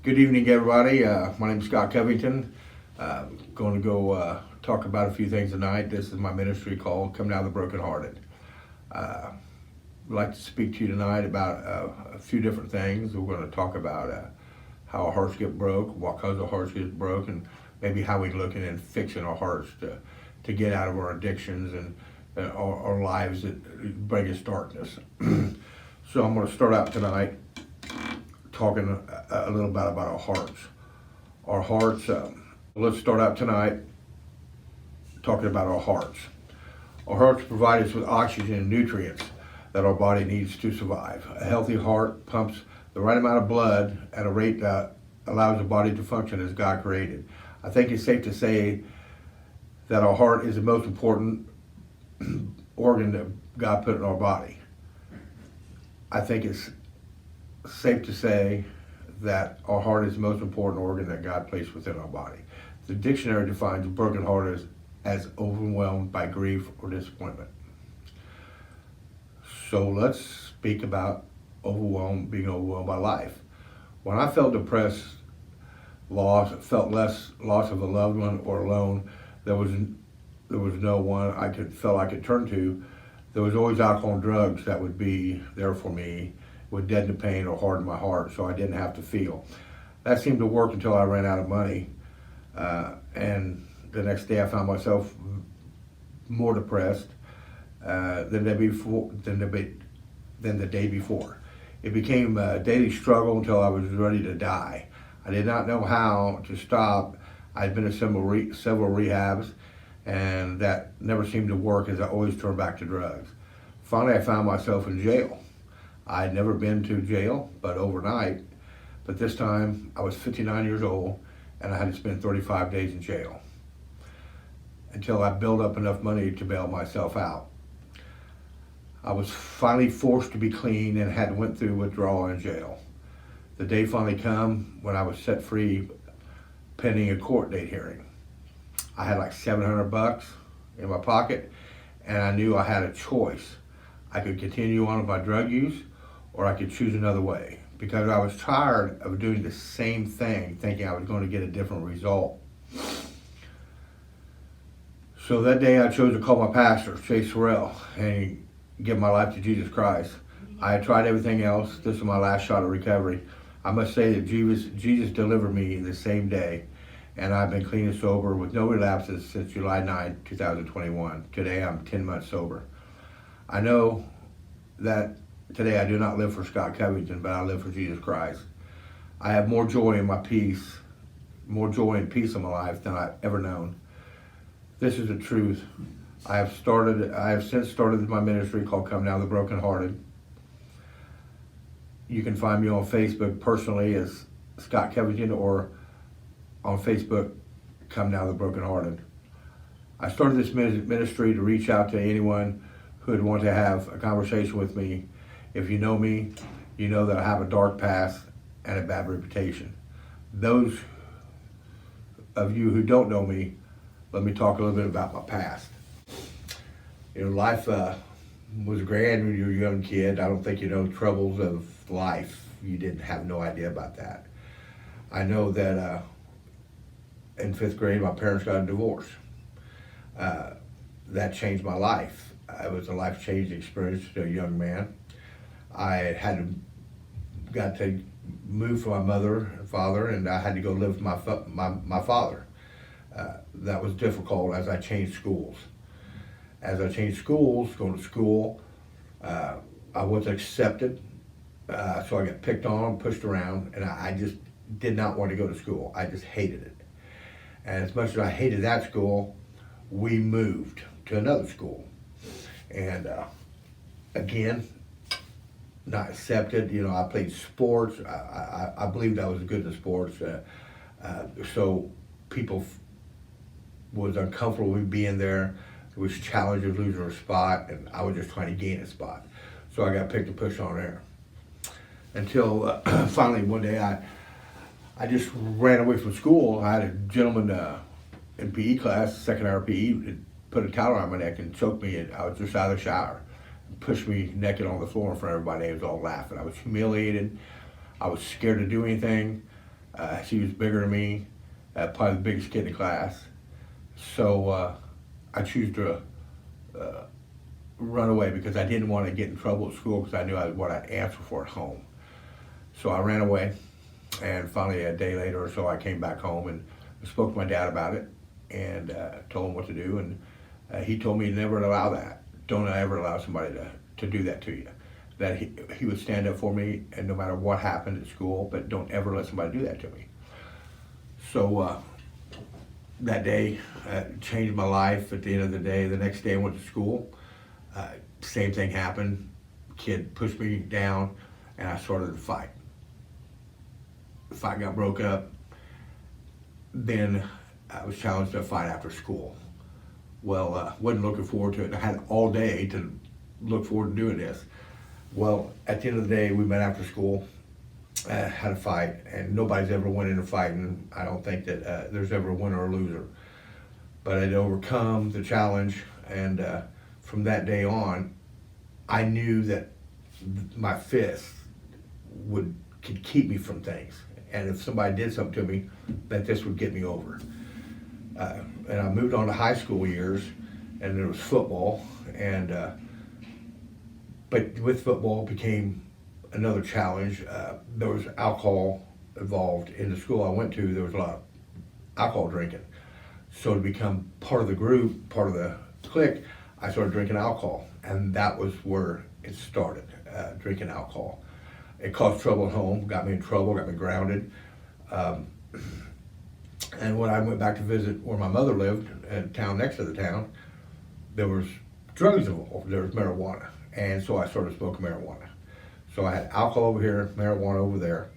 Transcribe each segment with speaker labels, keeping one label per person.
Speaker 1: Good evening, everybody. My name is Scott Covington. Going to go talk about a few things tonight. This is my ministry called Come Down the Brokenhearted. I'd like to speak to you tonight about a few different things. We're going to talk about how our hearts get broke, what causes our hearts get broke, and maybe how we're looking and fixing our hearts to get out of our addictions and our lives that bring us darkness. So I'm going to start out tonight talking a little bit about our hearts. Our hearts, let's start out tonight talking about our hearts. Our hearts provide us with oxygen and nutrients that our body needs to survive. A healthy heart pumps the right amount of blood at a rate that allows the body to function as God created. I think it's safe to say that our heart is the most important organ that God put in our body. I think it's safe to say that our heart is the most important organ that God placed within our body. The dictionary defines a broken heart as overwhelmed by grief or disappointment. So let's speak about being overwhelmed by life. When I felt depressed, felt less loss of a loved one or alone, there was no one I could turn to. There was always alcohol and drugs that would be there for me, would deaden the pain or harden my heart, so I didn't have to feel. That seemed to work until I ran out of money, and the next day I found myself more depressed than the day before. It became a daily struggle until I was ready to die. I did not know how to stop. I'd been to several rehabs, and that never seemed to work as I always turned back to drugs. Finally, I found myself in jail. I'd never been to jail, but overnight. But this time, I was 59 years old, and I had to spend 35 days in jail until I built up enough money to bail myself out. I was finally forced to be clean and had went through withdrawal in jail. The day finally come when I was set free, pending a court date hearing. I had like $700 in my pocket, and I knew I had a choice. I could continue on with my drug use, or I could choose another way, because I was tired of doing the same thing, thinking I was going to get a different result. So that day I chose to call my pastor, Chase Sorrell, and give my life to Jesus Christ. I had tried everything else. This is my last shot at recovery. I must say that Jesus delivered me the same day, and I've been clean and sober with no relapses since July 9, 2021. Today I'm 10 months sober. I know that today I do not live for Scott Covington, but I live for Jesus Christ. I have more joy and peace in my life than I've ever known. This is the truth. I have since started my ministry called Come Down the Brokenhearted. You can find me on Facebook personally as Scott Covington, or on Facebook, Come Down the Brokenhearted. I started this ministry to reach out to anyone who would want to have a conversation with me. If you know me, you know that I have a dark past and a bad reputation. Those of you who don't know me, let me talk a little bit about my past. Life was grand when you were a young kid. I don't think you know the troubles of life. You didn't have no idea about that. I know that in 5th grade, my parents got a divorce. That changed my life. It was a life-changing experience to a young man. I got to move from my mother and father, and I had to go live with my father. That was difficult as I changed schools. As I changed schools, going to school, I wasn't accepted, so I got picked on, pushed around, and I just did not want to go to school. I just hated it. And as much as I hated that school, we moved to another school. And again, not accepted. I played sports. I believed I was good in sports. So people was uncomfortable with being there. It was challenging losing a spot, and I was just trying to gain a spot. So I got picked and pushed on there. Until finally one day I just ran away from school. I had a gentleman in PE class, second hour PE, put a towel around my neck and choked me. And I was just out of the shower, pushed me naked on the floor in front of everybody. They was all laughing. I was humiliated. I was scared to do anything. She was bigger than me, probably the biggest kid in the class. So I choose to run away because I didn't want to get in trouble at school because I knew what I'd answer for at home. So I ran away, and finally a day later or so I came back home and spoke to my dad about it and told him what to do, and he told me to never allow that. Don't ever allow somebody to do that to you. That he would stand up for me, and no matter what happened at school, but don't ever let somebody do that to me. So that day changed my life. At the end of the day, the next day I went to school. Same thing happened. Kid pushed me down, and I started to fight. The fight got broke up. Then I was challenged to a fight after school. Well, wasn't looking forward to it. I had all day to look forward to doing this. Well, at the end of the day, we met after school, had a fight, and nobody's ever won in a fight, and I don't think that there's ever a winner or a loser. But I'd overcome the challenge, and from that day on, I knew that my fist could keep me from things. And if somebody did something to me, that this would get me over. And I moved on to high school years, and there was football, and but with football became another challenge. There was alcohol involved in the school I went to. There was a lot of alcohol drinking. So to become part of the group, part of the clique, I started drinking alcohol, and that was where it started, drinking alcohol. It caused trouble at home, got me in trouble, got me grounded. And when I went back to visit where my mother lived, in a town next to the town, there was drugs involved. There was marijuana. And so I started smoking marijuana. So I had alcohol over here, marijuana over there,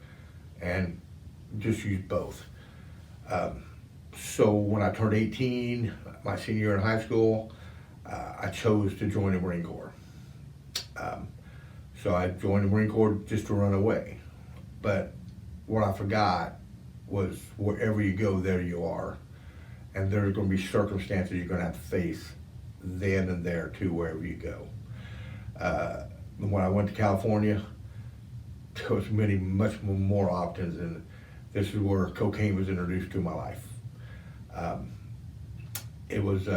Speaker 1: and just used both. So when I turned 18, my senior year in high school, I chose to join the Marine Corps. So I joined the Marine Corps just to run away. But what I forgot was wherever you go, there you are. And there's going to be circumstances you're going to have to face then and there too, wherever you go. When I went to California, there was much more options, and this is where cocaine was introduced to my life. It was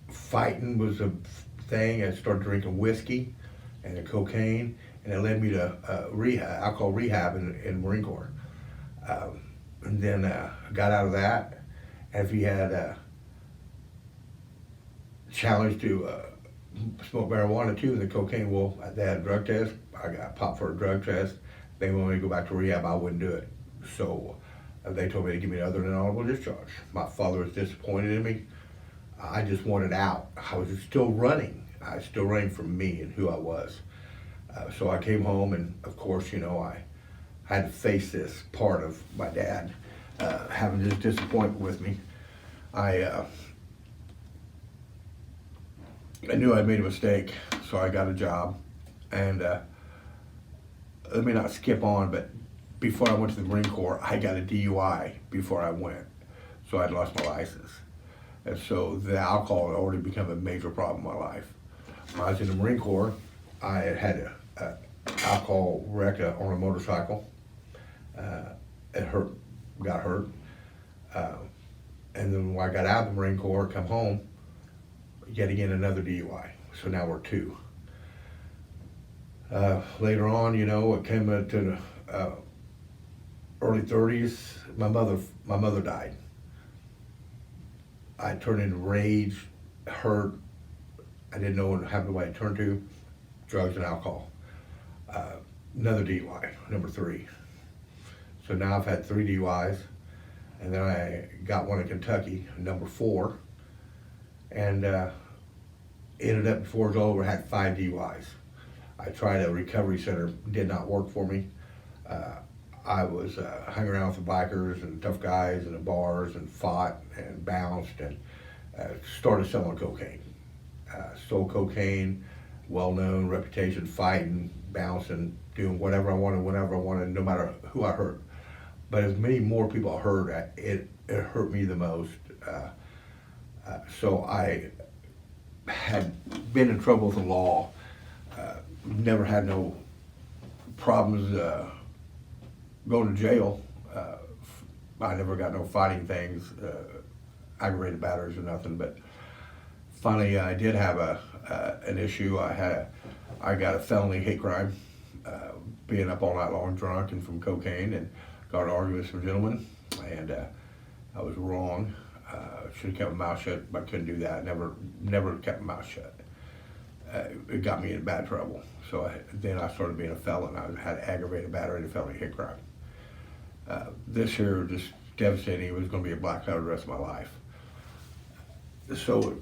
Speaker 1: fighting was a thing. I started drinking whiskey and the cocaine, and it led me to alcohol rehab in Marine Corps. And then got out of that. And if you had a challenge to smoke marijuana too, and the cocaine, well, they had a drug test. I got popped for a drug test. They wanted me to go back to rehab. I wouldn't do it. So they told me to give me another than honorable discharge. My father was disappointed in me. I just wanted out. I was still running. I was still running from me and who I was. So I came home, and of course, you know, I had to face this part of my dad having this disappointment with me. I knew I'd made a mistake, so I got a job. And let me not skip on, but before I went to the Marine Corps, I got a DUI before I went. So I'd lost my license. And so the alcohol had already become a major problem in my life. When I was in the Marine Corps, I had an alcohol wreck on a motorcycle. It got hurt. And then when I got out of the Marine Corps, come home, yet again another DUI. So now we're two. Later on, you know, it came to the early 30s. My mother died. I turned into rage, hurt. I didn't know what happened, what I turned to, drugs and alcohol. Another DUI, number 3. So now I've had 3 DUIs, and then I got one in Kentucky, number 4, and ended up before it was all over, had 5 DUIs. I tried a recovery center, did not work for me. I was hung around with the bikers and tough guys in the bars and fought and bounced and started selling cocaine. Stole cocaine, well-known reputation, fighting, bouncing, doing whatever I wanted, whenever I wanted, no matter who I hurt. But as many more people I hurt, it hurt me the most. So I had been in trouble with the law, never had no problems going to jail. I never got no fighting things, aggravated batteries or nothing, but finally I did have an issue. I got a felony hate crime, being up all night long drunk and from cocaine, and got an argument with some gentlemen, and I was wrong. Should have kept my mouth shut, but I couldn't do that. Never kept my mouth shut. It got me in bad trouble. So then I started being a felon. I had aggravated battery and felony hate crime. This year just devastating. It was going to be a black cloud the rest of my life. So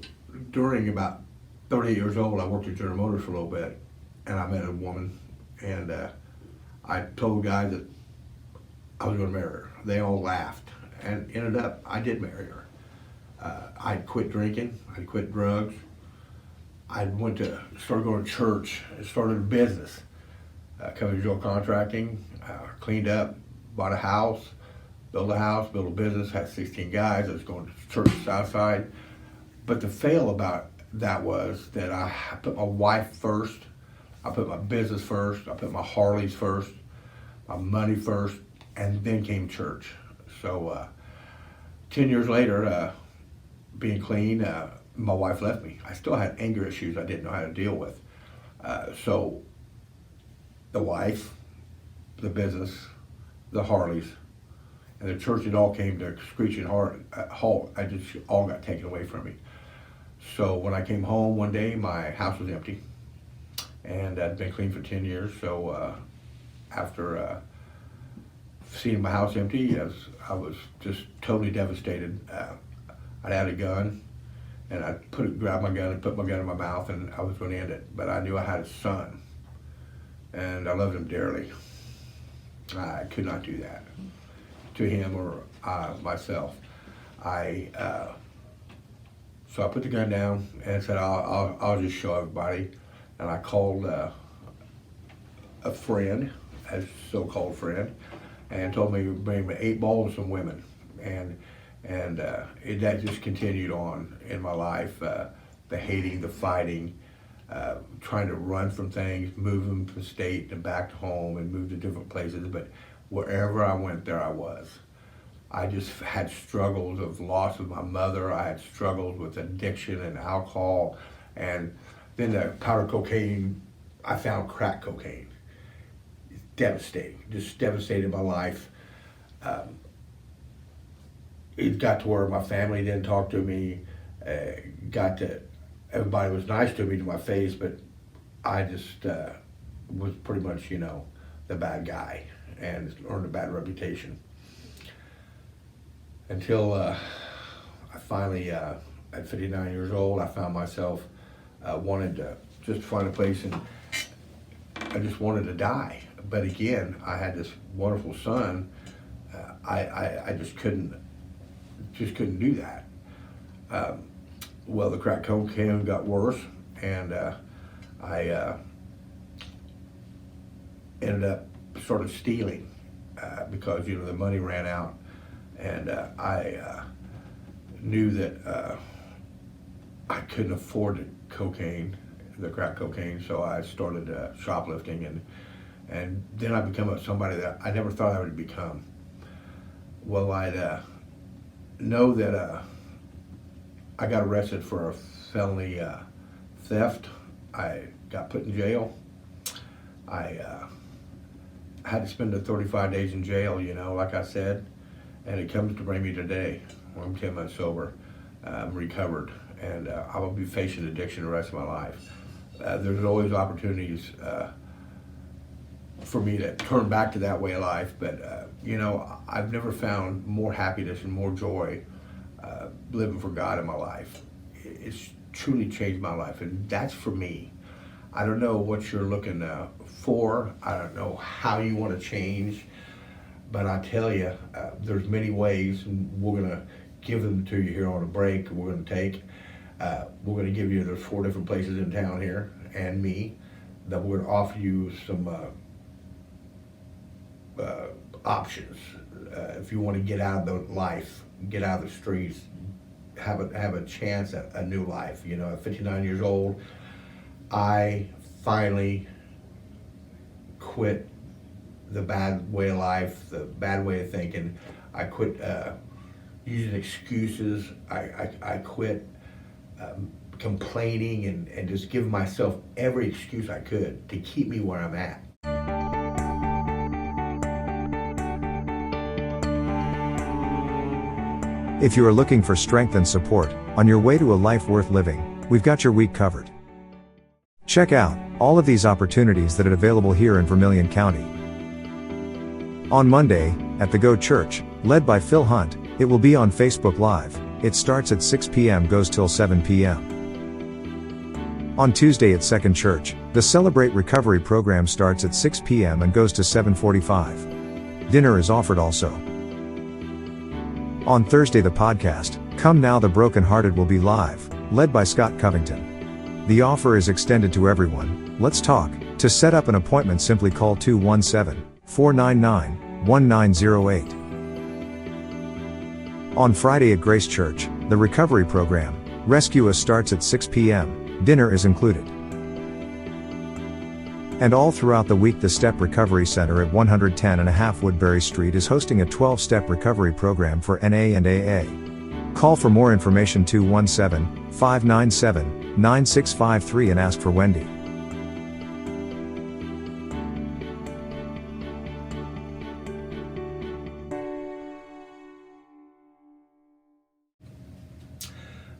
Speaker 1: during about 38 years old, I worked at General Motors for a little bit, and I met a woman, and I told guys that I was going to marry her. They all laughed, and ended up, I did marry her. I'd quit drinking, I'd quit drugs, started going to church, and started a business, Covington contracting, cleaned up, bought a house, built a business, had 16 guys. I was going to church outside. But the fail about that was that I put my wife first, I put my business first, I put my Harleys first, my money first, and then came church. So 10 years later, being clean, my wife left me. I still had anger issues I didn't know how to deal with. So the wife, the business, the Harleys, and the church, it all came to a screeching halt. I just all got taken away from me. So when I came home one day, my house was empty, and I'd been clean for 10 years. So after seeing my house empty, I was just totally devastated. I'd had a gun, and I grabbed my gun and put my gun in my mouth, and I was going to end it. But I knew I had a son, and I loved him dearly. I could not do that to him or myself. So I put the gun down and said, I'll just show everybody. And I called a friend, a so-called friend, and told me to bring me 8 balls and some women. And that just continued on in my life, the hating, the fighting, trying to run from things, moving from state and back to home and move to different places. But wherever I went, there I was. I just had struggles of loss of my mother. I had struggles with addiction and alcohol. And then the powder cocaine, I found crack cocaine. It's devastating, just devastated my life. It got to where my family didn't talk to me. Everybody was nice to me to my face, but I just was pretty much, the bad guy and earned a bad reputation. Until I finally, at 59 years old, I found myself wanted to just find a place, and I just wanted to die. But again, I had this wonderful son. I just couldn't do that. Well, the crack cocaine got worse, and I ended up sort of stealing because the money ran out, and I knew that I couldn't afford the crack cocaine, so I started shoplifting, and then I became somebody that I never thought I would become. Well, I'd know that I got arrested for a felony theft. I got put in jail. I had to spend the 35 days in jail, like I said, and it comes to bring me today. I'm 10 months sober. I'm recovered, and I will be facing addiction the rest of my life. There's always opportunities for me to turn back to that way of life, but I've never found more happiness and more joy living for God in my life. It's truly changed my life, and that's for me. I don't know what you're looking for. I don't know how you want to change, but I tell you, there's many ways, and we're going to give them to you here on a break we're going to take. We're going to give you, there's 4 different places in town here, and me, that we're going to offer you some options. If you want to get out of the life, get out of the streets, have a chance at a new life. At 59 years old, I finally quit the bad way of life, the bad way of thinking. I quit using excuses. I quit complaining and just giving myself every excuse I could to keep me where I'm at.
Speaker 2: If you are looking for strength and support on your way to a life worth living, we've got your week covered. Check out all of these opportunities that are available here in Vermilion County. On Monday, at the Go Church, led by Phil Hunt, it will be on Facebook Live. It starts at 6 p.m. goes till 7 p.m. On Tuesday at Second Church, the Celebrate Recovery program starts at 6 p.m. and goes to 7:45. Dinner is offered also. On Thursday the podcast, Come Now the Brokenhearted will be live, led by Scott Covington. The offer is extended to everyone. Let's talk. To set up an appointment simply call 217-499-1908. On Friday at Grace Church, the Recovery Program, Rescue Us starts at 6 p.m., dinner is included. And all throughout the week the Step Recovery Center at 110.5 Woodbury Street is hosting a 12-step recovery program for NA and AA. Call for more information 217-597-9653 and ask for Wendy.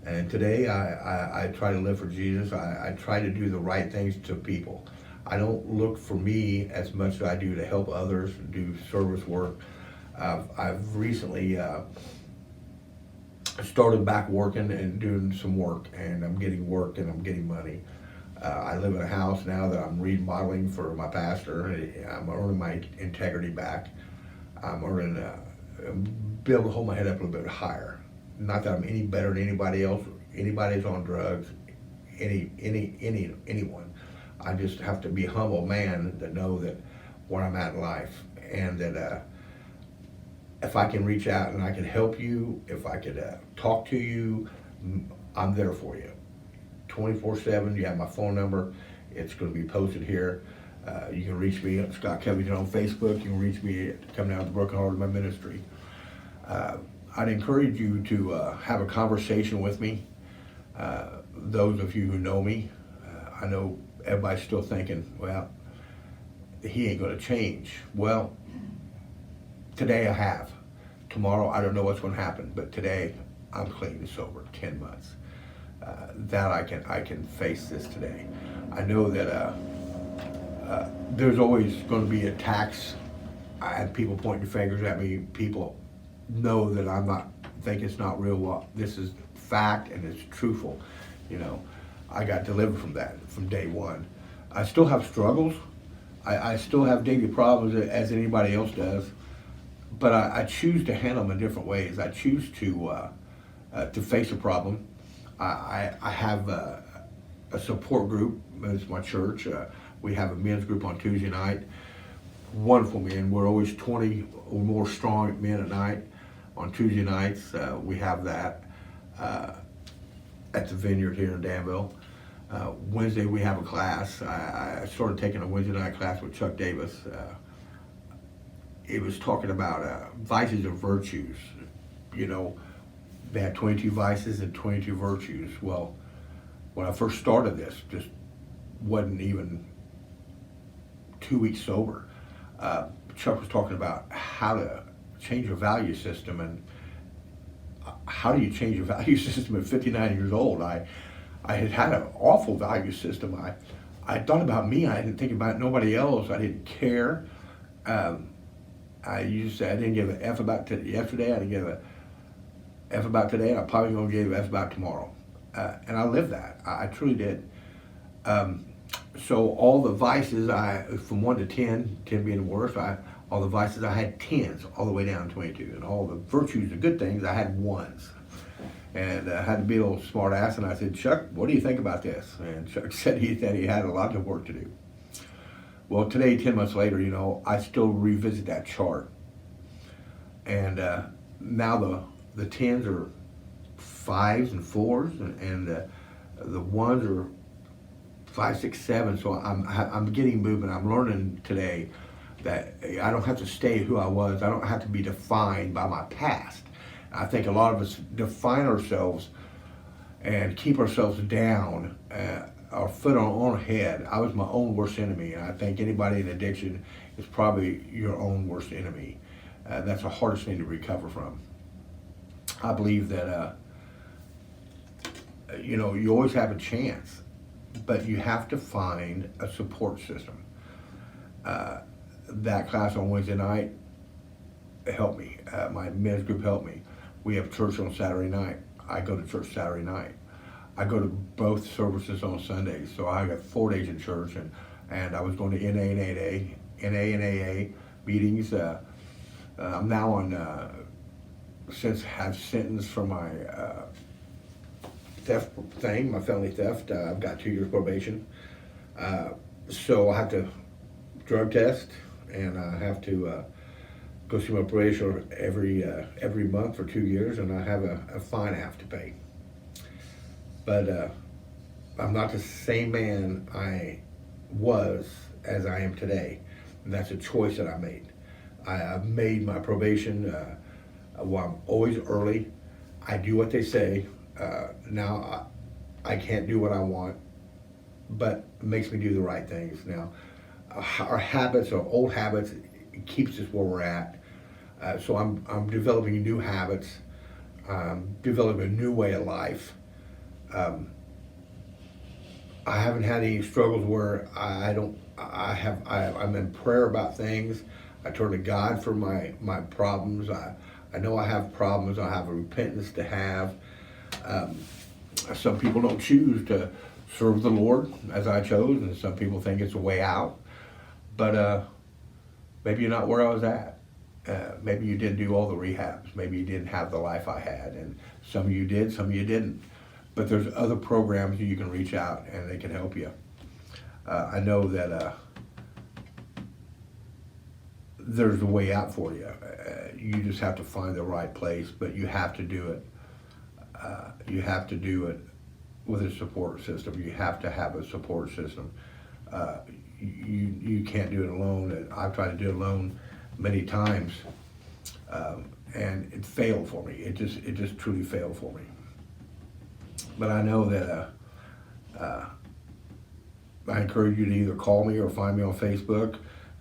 Speaker 1: And today I try to live for Jesus. I try to do the right things to people. I don't look for me as much as I do to help others, do service work. I've recently started back working and doing some work, and I'm getting work and I'm getting money. I live in a house now that I'm remodeling for my pastor. I'm earning my integrity back. I'm earning, be able to hold my head up a little bit higher. Not that I'm any better than anybody else. Anybody's on drugs, anyone. I just have to be a humble man to know that where I'm at in life, and that if I can reach out and I can help you, if I could talk to you, I'm there for you. 24/7, you have my phone number. It's going to be posted here. You can reach me at Scott Covington on Facebook. You can reach me at Come Down to the Broken Heart of my ministry. I'd encourage you to have a conversation with me. Those of you who know me, I know everybody's still thinking, well, he ain't going to change. Well, today I have. Tomorrow I don't know what's going to happen, but today I'm clean and sober, 10 months. That I can face this today. I know that there's always going to be attacks. I have people pointing fingers at me. People know that think it's not real. Well, this is fact and it's truthful. You know, I got delivered from that from day one. I still have struggles. I still have daily problems as anybody else does, but I choose to handle them in different ways. I choose to face a problem. I have a support group. It's my church. We have a men's group on Tuesday night. Wonderful men. We're always 20 or more strong men at night. On Tuesday nights, we have that at the Vineyard here in Danville. Wednesday we have a class. I started taking a Wednesday night class with Chuck Davis. It was talking about vices and virtues. You know, they had 22 vices and 22 virtues. Well, when I first started this, just wasn't even 2 weeks sober. Chuck was talking about how to change your value system, and how do you change your value system at 59 years old? I had an awful value system. I thought about me. I didn't think about nobody else. I didn't care. I didn't give an F about yesterday. I didn't give a F about today. And I probably going to give an F about tomorrow. And I lived that. I truly did. So all the vices, from 1 to 10, 10 being the worst, all the vices, I had 10s all the way down to 22. And all the virtues, the good things, I had 1s. And I had to be a little smart ass, and I said, Chuck, what do you think about this? And Chuck said he had a lot of work to do. Well, today, 10 months later, you know, I still revisit that chart. And now the 10s are 5s and 4s, and the 1s are 5, 6, 7. So I'm getting movement. I'm learning today that I don't have to stay who I was. I don't have to be defined by my past. I think a lot of us define ourselves and keep ourselves down, our foot on our head. I was my own worst enemy, and I think anybody in addiction is probably your own worst enemy. That's the hardest thing to recover from. I believe that you always have a chance, but you have to find a support system. That class on Wednesday night helped me. My men's group helped me. We have church on Saturday night. I go to church Saturday night. I go to both services on Sundays. So I got 4 days in church, and I was going to NA and AA meetings. I'm now on, since I've sentenced for my theft thing, my felony theft. I've got 2 years probation. So I have to drug test, and I have to go see my probationer every month for 2 years, and I have a fine I have to pay. But I'm not the same man I was as I am today. And that's a choice that I made. I've made my probation. Well, I'm always early. I do what they say. Now I can't do what I want, but it makes me do the right things. Now, our habits, our old habits, it keeps us where we're at. So I'm developing new habits, developing a new way of life. I haven't had any struggles where I'm in prayer about things. I turn to God for my problems. I know I have problems. I have a repentance to have. Some people don't choose to serve the Lord as I chose, and some people think it's a way out. But maybe you're not where I was at. Maybe you didn't do all the rehabs. Maybe you didn't have the life I had, and some of you did, some of you didn't. But there's other programs you can reach out, and they can help you. I know that there's a way out for you. You just have to find the right place, but you have to do it. You have to do it with a support system. You have to have a support system. You can't do it alone. I've tried to do it alone many times, and it failed for me. It just truly failed for me. But I know that I encourage you to either call me or find me on Facebook,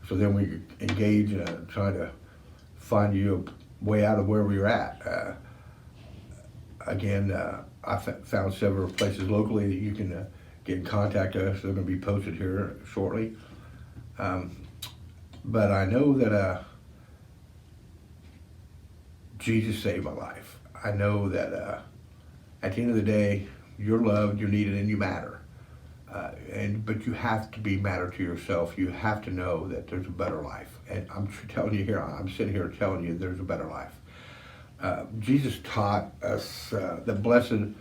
Speaker 1: so then we can engage and try to find you a way out of where we're at. Again, I found several places locally that you can get in contact with us. They're going to be posted here shortly. But I know that Jesus saved my life. I know that at the end of the day, you're loved, you're needed, and you matter. But you have to be matter to yourself. You have to know that there's a better life. And I'm telling you here, I'm sitting here telling you there's a better life. Jesus taught us that blessed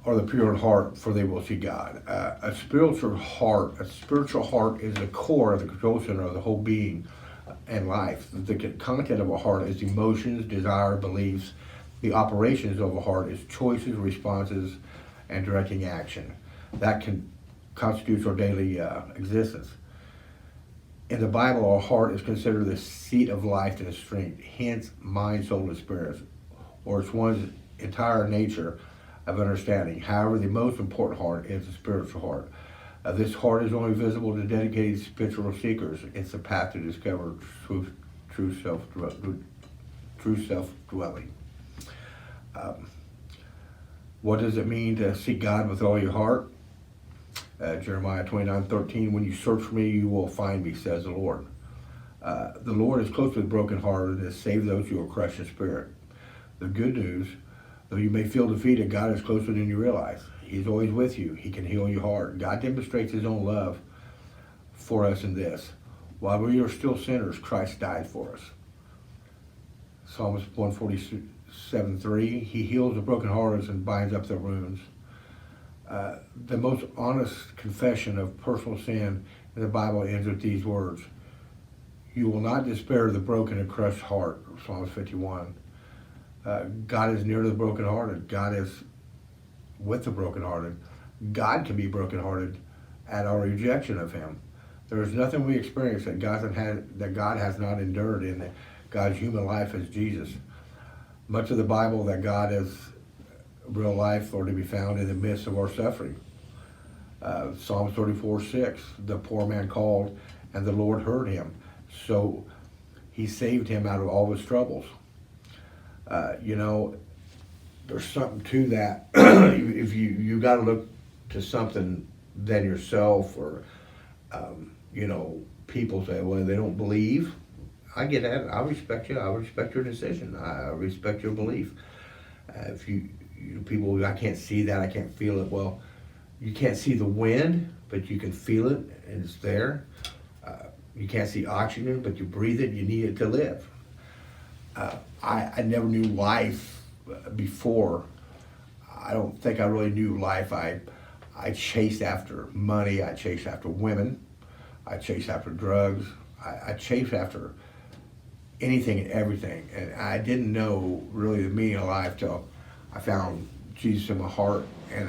Speaker 1: are the pure in heart, for they will see God. A spiritual heart is the core of the control center of the whole being and life. The content of a heart is emotions, desire, beliefs. The operations of a heart is choices, responses, and directing action. That constitutes our daily existence. In the Bible, our heart is considered the seat of life and strength, hence mind, soul, and spirit, or it's one's entire nature of understanding. However, the most important heart is the spiritual heart. This heart is only visible to dedicated spiritual seekers. It's the path to discover true self-dwelling. What does it mean to seek God with all your heart? Jeremiah 29:13, when you search for me, you will find me, says the Lord. The Lord is close to the brokenhearted and save those who are crushed in spirit. The good news, though you may feel defeated, God is closer than you realize. He's always with you. He can heal your heart. God demonstrates his own love for us in this. While we are still sinners, Christ died for us. Psalms 147:3, he heals the brokenhearted and binds up their wounds. The most honest confession of personal sin in the Bible ends with these words: you will not despair of the broken and crushed heart, Psalms 51. God is near to the brokenhearted. God is with the brokenhearted. God can be brokenhearted at our rejection of him. There is nothing we experience that God has not endured in God's human life as Jesus. Much of the Bible that God is real life are to be found in the midst of our suffering. Psalm 34:6, the poor man called and the Lord heard him. So he saved him out of all his troubles. You know, there's something to that. If you got to look to something than yourself, or you know, people say, well, they don't believe. I get that. I respect you. I respect your decision. I respect your belief. If people, I can't see that, I can't feel it. Well, you can't see the wind, but you can feel it, and it's there. You can't see oxygen, but you breathe it. You need it to live. I never knew life before. I don't think I really knew life. I chased after money. I chased after women. I chased after drugs. I chased after anything and everything. And I didn't know really the meaning of life till I found Jesus in my heart, and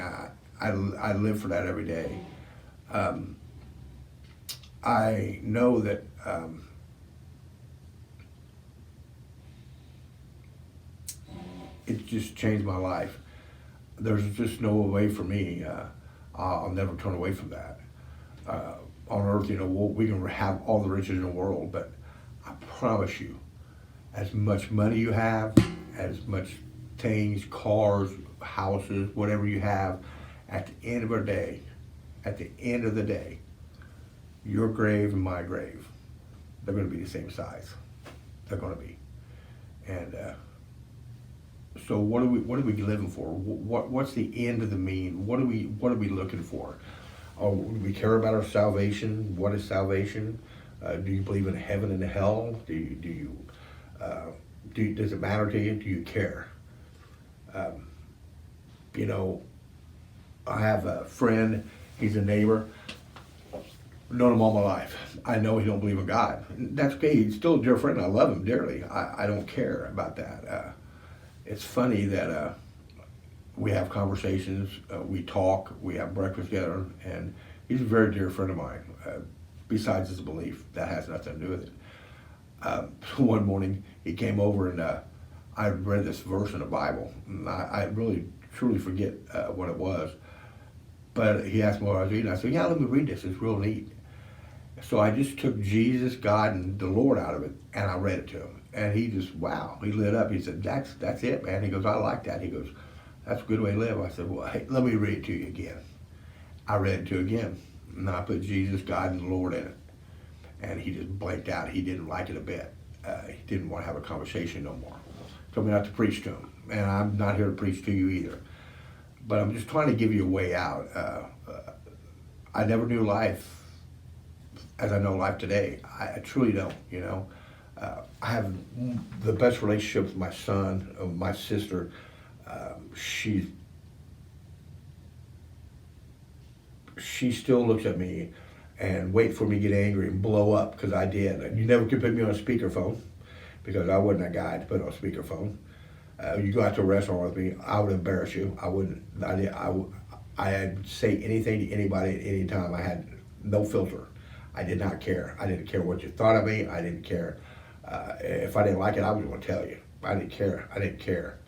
Speaker 1: I live for that every day. I know that it just changed my life. There's just no way for me. I'll never turn away from that. On earth, you know, we can have all the riches in the world, but I promise you, as much money you have, as much things, cars, houses, whatever you have, at the end of the day, your grave and my grave, they're going to be the same size. They're going to be. And so what are we living for? What's the end of the mean? What are we looking for? Oh, do we care about our salvation? What is salvation? Do you believe in heaven and hell? Does it matter to you? Do you care? You know, I have a friend. He's a neighbor. Known him all my life. I know he don't believe in God. That's okay. He's still a dear friend. I love him dearly. I don't care about that. It's funny that we have conversations, we talk, we have breakfast together, and he's a very dear friend of mine. Besides his belief, that has nothing to do with it. One morning he came over, and I read this verse in the Bible, and I really truly forget what it was. But he asked me what I was reading. I said, yeah, let me read this. It's real neat. So I just took Jesus, God, and the Lord out of it, and I read it to him. And he just, wow, he lit up. He said, that's it, man. He goes, I like that. He goes, that's a good way to live. I said, well, hey, let me read it to you again. I read it to him again, and I put Jesus, God, and the Lord in it. And he just blanked out. He didn't like it a bit. He didn't want to have a conversation no more. Told me not to preach to him, and I'm not here to preach to you either. But I'm just trying to give you a way out. I never knew life as I know life today. I truly don't, you know. I have the best relationship with my son, my sister. She still looks at me and wait for me to get angry and blow up, because I did. You never could put me on a speakerphone, because I wasn't a guy to put on a speakerphone. You go out to a restaurant with me, I would embarrass you. I wouldn't. I'd say anything to anybody at any time. I had no filter. I did not care. I didn't care what you thought of me. I didn't care. If I didn't like it, I was going to tell you. I didn't care. I didn't care.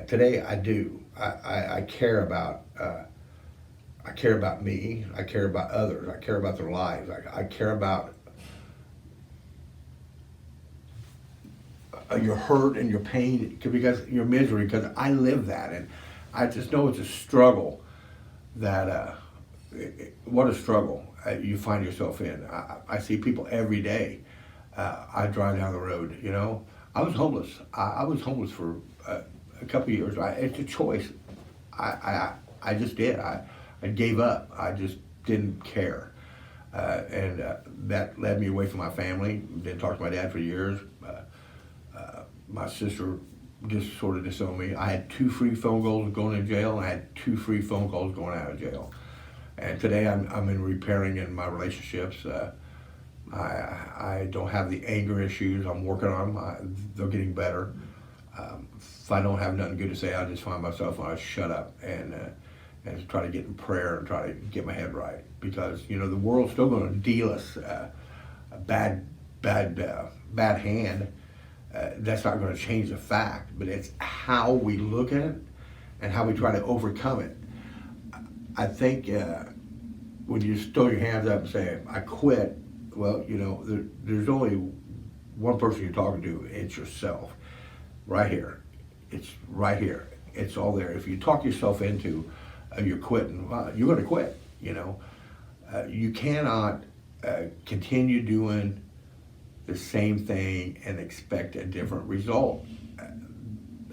Speaker 1: Today, I do. I care about. I care about me. I care about others. I care about their lives. I care about your hurt and your pain, because your misery, because I live that, and I just know it's a struggle. That what a struggle you find yourself in. I see people every day. I drive down the road. You know, I was homeless. I was homeless for a couple of years. It's a choice. I just did. I gave up. I just didn't care, and that led me away from my family. Didn't talk to my dad for years. My sister just sort of disowned me. I had 2 free phone calls going to jail, and I had 2 free phone calls going out of jail. And today I'm in repairing in my relationships. I don't have the anger issues. I'm working on them. They're getting better. If I don't have nothing good to say, I just find myself, I shut up. And and to try to get in prayer and try to get my head right, because the world's still going to deal us a bad hand. That's not going to change the fact, but it's how we look at it and how we try to overcome it. I think when you just throw your hands up and say, I quit, well, there's only one person you're talking to. It's yourself. Right here. It's right here. It's all there. If you talk yourself into you're quitting, well, you're going to quit. You cannot continue doing the same thing and expect a different result.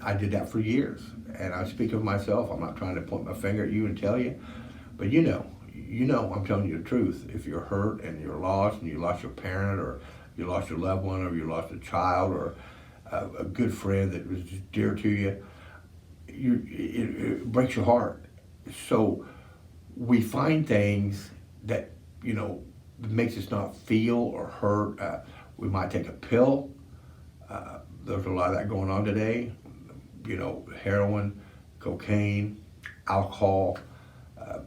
Speaker 1: I did that for years, and I speak of myself. I'm not trying to point my finger at you and tell you, but I'm telling you the truth. If you're hurt and you're lost, and you lost your parent, or you lost your loved one, or you lost a child, or a good friend that was just dear to you, it breaks your heart. So we find things that makes us not feel or hurt. We might take a pill. There's a lot of that going on today. Heroin, cocaine, alcohol.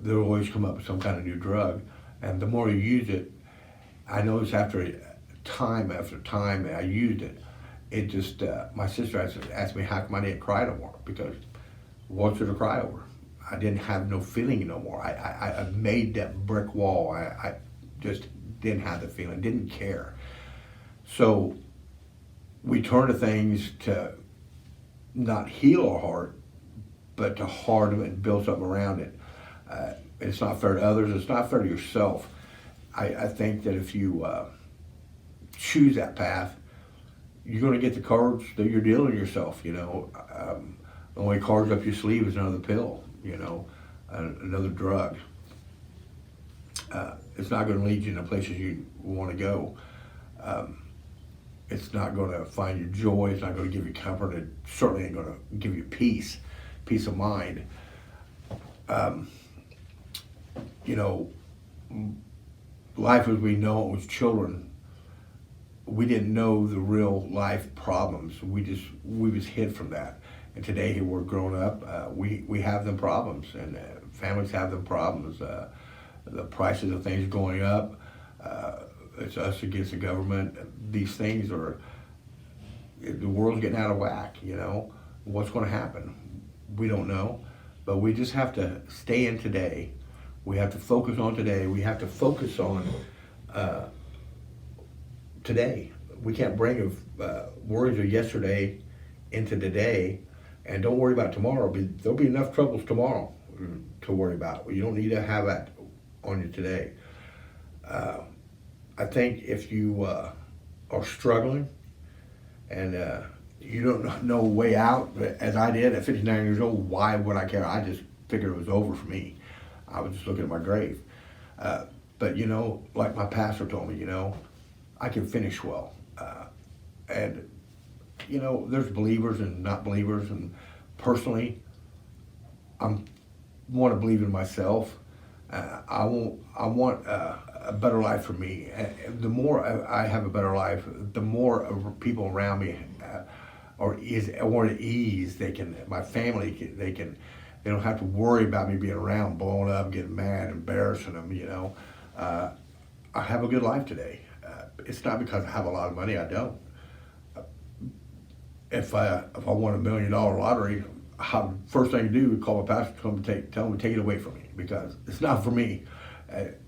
Speaker 1: They'll always come up with some kind of new drug. And the more you use it, I noticed after time I used it, it just, my sister asked me how come I didn't cry no more, because what's there to cry over? I didn't have no feeling no more. I made that brick wall. I just didn't have the feeling, didn't care. So we turn to things to not heal our heart, but to harden it and build something around it. It's not fair to others. It's not fair to yourself. I think that if you choose that path, you're going to get the cards that you're dealing yourself. The only cards up your sleeve is another pill, another drug. It's not going to lead you to places you want to go. It's not going to find you joy. It's not going to give you comfort. It certainly ain't going to give you peace of mind. Life as we know it was children. We didn't know the real life problems. We was hid from that. And today, here we're grown up. We have them problems, and families have them problems. The prices of things going up. It's us against the government. These things the world's getting out of whack. What's going to happen? We don't know, but we just have to stay in today. We have to focus on today. We have to focus on today. We can't bring worries of yesterday into today, and don't worry about tomorrow. There'll be enough troubles tomorrow to worry about. You don't need to have that on you today. I think if you are struggling and you don't know a way out, as I did at 59 years old, why would I care? I just figured it was over for me. I was just looking at my grave. But like my pastor told me, I can finish well. And there's believers and not believers, and personally, I want to believe in myself. I want a better life for me. The more I have a better life, the more people around me are at ease. My family, they don't have to worry about me being around, blowing up, getting mad, embarrassing them. I have a good life today. It's not because I have a lot of money. I don't. If I won $1 million lottery, first thing to do is call my pastor, tell him to take it away from me, because it's not for me.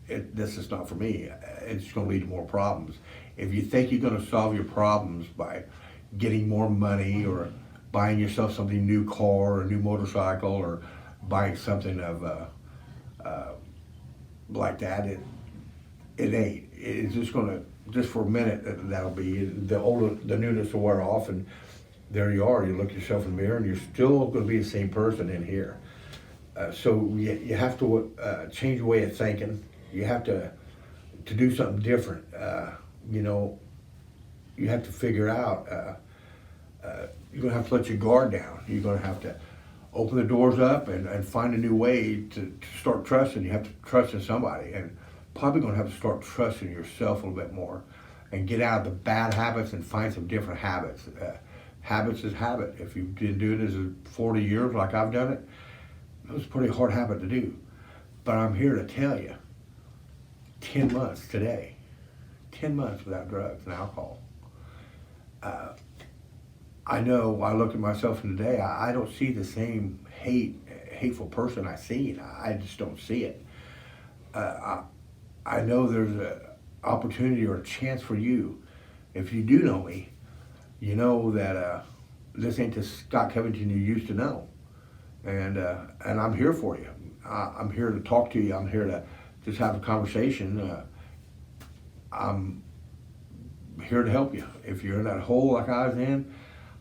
Speaker 1: This is not for me. It's going to lead to more problems. If you think you're going to solve your problems by getting more money, or buying yourself something, new car or a new motorcycle, or buying something of like that, it ain't. It's just going to, just for a minute, that'll be the newness will wear off, and there you are. You look yourself in the mirror, and you're still going to be the same person in here. So you have to change your way of thinking. You have to do something different. You have to figure out. You're going to have to let your guard down. You're going to have to open the doors up and find a new way to start trusting. You have to trust in somebody, and probably going to have to start trusting yourself a little bit more, and get out of the bad habits and find some different habits. Habits is habit. If you've been doing this for 40 years like I've done it, It was a pretty hard habit to do. But I'm here to tell you, 10 months today, 10 months without drugs and alcohol. I know I look at myself in today, I don't see the same hateful person I seen. I just don't see it. I know there's an opportunity or a chance for you. If you do know me, you know that this ain't the Scott Covington you used to know. And I'm here for you. I'm here to talk to you. I'm here to just have a conversation. I'm here to help you. If you're in that hole like I was in,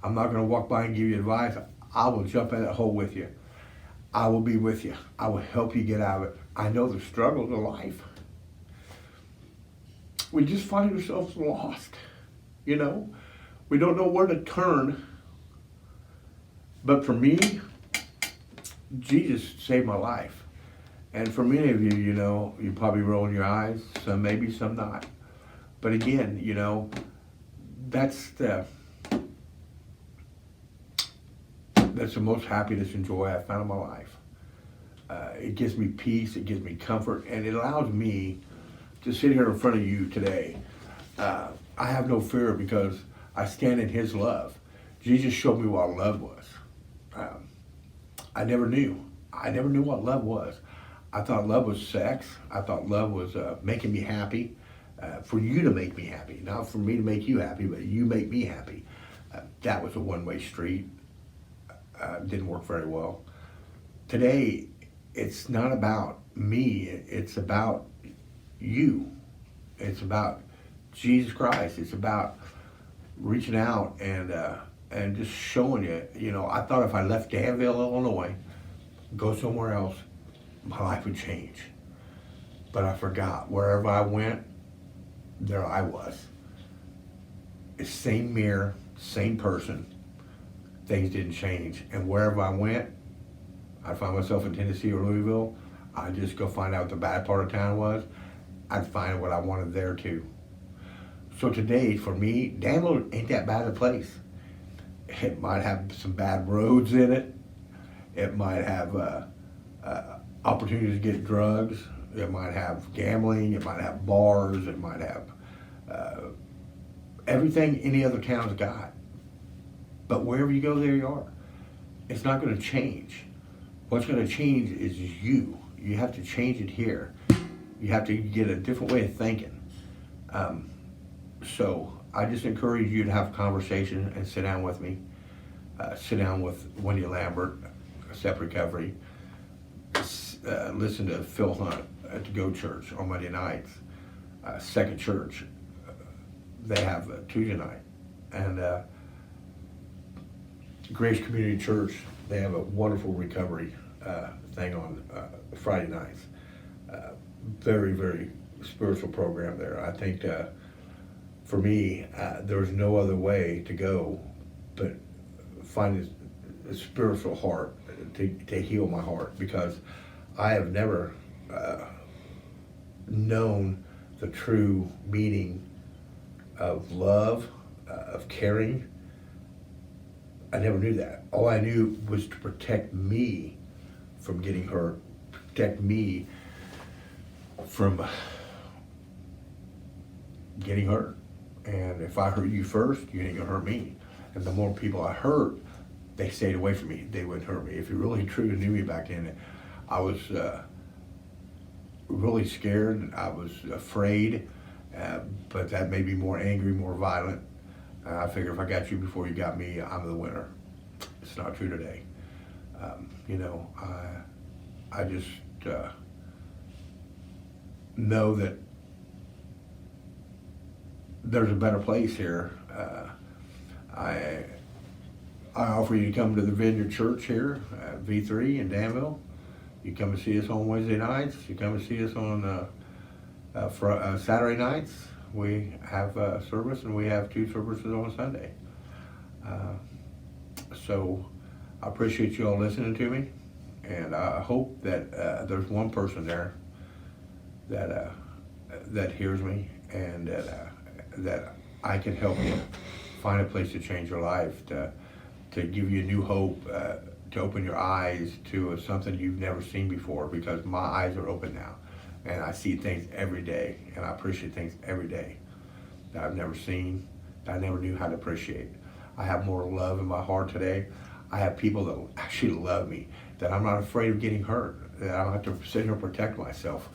Speaker 1: I'm not going to walk by and give you advice. I will jump in that hole with you. I will be with you. I will help you get out of it. I know the struggles of life. We just find ourselves lost, you know? We don't know where to turn. But for me, Jesus saved my life. And for many of you, you know, you probably rolling your eyes, some maybe, some not. But again, you know, that's the most happiness and joy I've found in my life. It gives me peace, it gives me comfort, and it allows me to sit here in front of you today. I have no fear because I stand in His love. Jesus showed me what love was. I never knew. I never knew what love was. I thought love was sex. I thought love was making me happy, for you to make me happy. Not for me to make you happy, but you make me happy. That was a one-way street. Didn't work very well. Today, it's not about me. It's about you. It's about Jesus Christ. It's about reaching out and just showing you. You know, I thought if I left Danville, Illinois, go somewhere else, my life would change. But I forgot. Wherever I went, there I was. It's same mirror, same person. Things didn't change. And wherever I went, I'd find myself in Tennessee or Louisville. I'd just go find out what the bad part of town was. I'd find what I wanted there too. So today, for me, Danville ain't that bad a place. It might have some bad roads in it. It might have opportunities to get drugs. It might have gambling. It might have bars. It might have everything any other town's got. But wherever you go, there you are. It's not going to change. What's going to change is you. You have to change it here. You have to get a different way of thinking. So I just encourage you to have a conversation and sit down with me. Sit down with Wendy Lambert, Step Recovery. Listen to Phil Hunt at the Go Church on Monday nights. Second Church, they have a Tuesday night. And Grace Community Church, they have a wonderful recovery thing on Friday nights. Very, very spiritual program there. I think for me, there's no other way to go but find a spiritual heart to heal my heart, because I have never known the true meaning of love, of caring. I never knew that. All I knew was to protect me from getting hurt, protect me from getting hurt. And if I hurt you first, you ain't gonna hurt me. And the more people I hurt, they stayed away from me. They wouldn't hurt me. If you really truly knew me back then, I was really scared. I was afraid, but that made me more angry, more violent. I figure if I got you before you got me, I'm the winner. It's not true today. You know, I just know that there's a better place here. I offer you to come to the Vineyard Church here at V3 in Danville. You come and see us on Wednesday nights. You come and see us on Saturday nights. We have a service, and we have 2 services on Sunday. So I appreciate you all listening to me, and I hope that there's one person there that hears me, and that I can help you find a place to change your life, to give you new hope, to open your eyes to something you've never seen before, because my eyes are open now. And I see things every day, and I appreciate things every day that I've never seen, that I never knew how to appreciate. I have more love in my heart today. I have people that actually love me, that I'm not afraid of getting hurt, that I don't have to sit here and protect myself.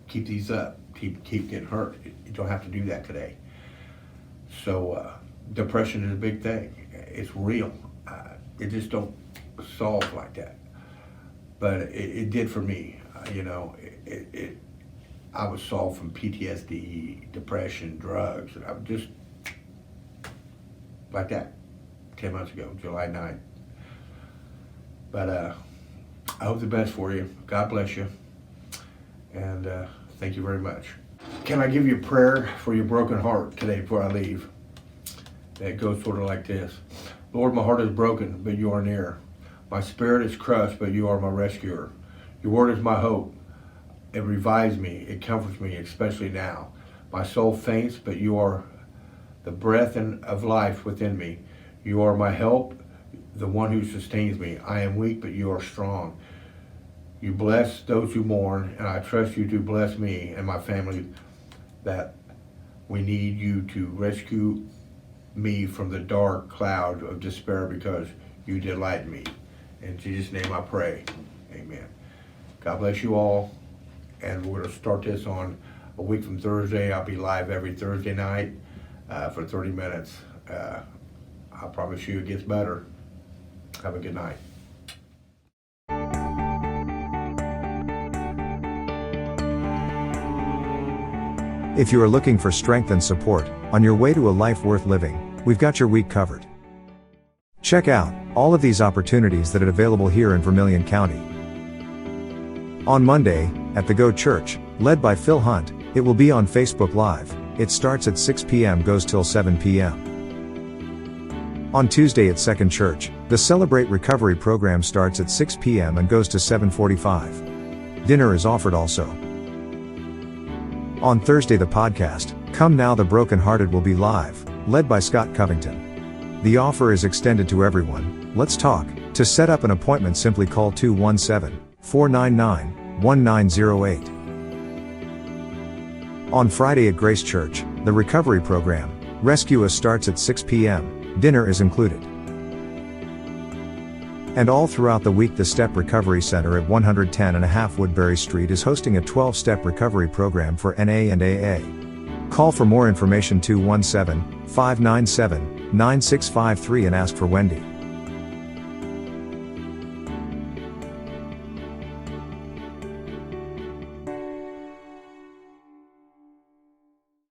Speaker 1: Keep these up, keep getting hurt. You don't have to do that today. So depression is a big thing. It's real. It just don't solve like that. But it did for me. I was solved from PTSD, depression, drugs. I'm just like that 10 months ago, July 9th. But I hope the best for you. God bless you. And thank you very much. Can I give you a prayer for your broken heart today before I leave? It goes sort of like this. Lord, my heart is broken, but you are near. My spirit is crushed, but you are my rescuer. Your word is my hope. It revives me. It comforts me, especially now. My soul faints, but you are the breath of life within me. You are my help, the one who sustains me. I am weak, but you are strong. You bless those who mourn, and I trust you to bless me and my family, that we need you to rescue me from the dark cloud of despair, because you delight in me. In Jesus' name I pray. Amen. God bless you all. And we're going to start this on a week from Thursday. I'll be live every Thursday night for 30 minutes. I promise you it gets better. Have a good night.
Speaker 2: If you are looking for strength and support on your way to a life worth living, we've got your week covered. Check out all of these opportunities that are available here in Vermilion County. On Monday, at the Go Church, led by Phil Hunt, it will be on Facebook Live. It starts at 6 p.m. goes till 7 p.m. On Tuesday at Second Church, the Celebrate Recovery program starts at 6 p.m. and goes to 7:45. Dinner is offered also. On Thursday the podcast, Come Now the Brokenhearted will be live, led by Scott Covington. The offer is extended to everyone. Let's talk. To set up an appointment, simply call 217-499-1908. On Friday at Grace Church, the recovery program, Rescue Us, starts at 6 p.m. Dinner is included. And all throughout the week, the Step Recovery Center at 110.5 Woodbury Street is hosting a 12-step recovery program for NA and AA. Call for more information 217-597-9653 and ask for Wendy.